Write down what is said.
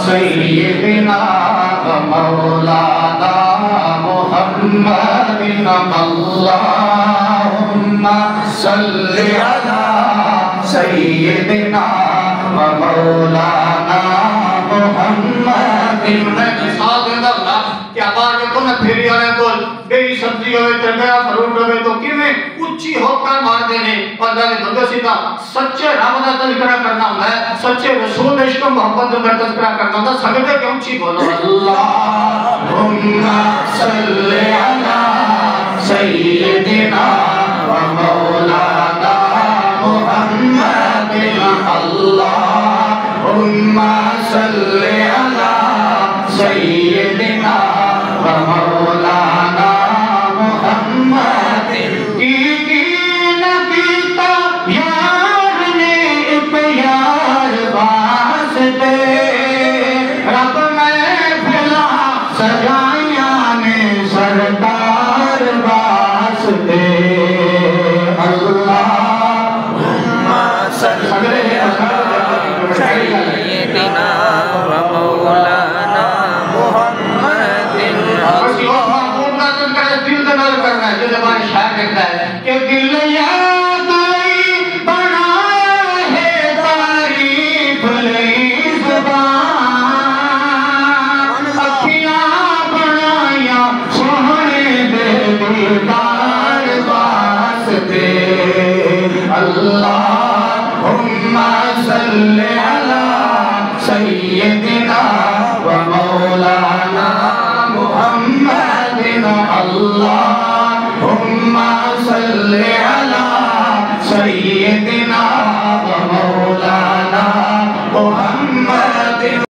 سیدنا و مولانا محمد اللہم صلی علی سیدنا و مولانا محمد مثال دیندہ اللہ کہ آبار میں کونے پھیری آنے کول بیری سبزی ہوئے ترگیا فروٹ ہوئے تو کیویں اچھی ہوکر مار دینے اور دانے بندے سیدھا سچے رامدہ تذکرہ کرنا ہوتا ہے سچے رسول عشق و محبت جو کر تذکرہ کرنا ہوتا ہے سکتے کہ اچھی بولو اللہم صلی علی سیدنا و مولانا محمد اللہم صلی علی سیدنا و مولانا محمد کی نبیتا یار نے پیار واسطے رب میں بھلا سجائیاں نے سردار واسطے اللہم صلی علی سیدنا و مولانا محمد دل کا کرنا ہے جو زبان شاعر کہتا ہے کہ دل یا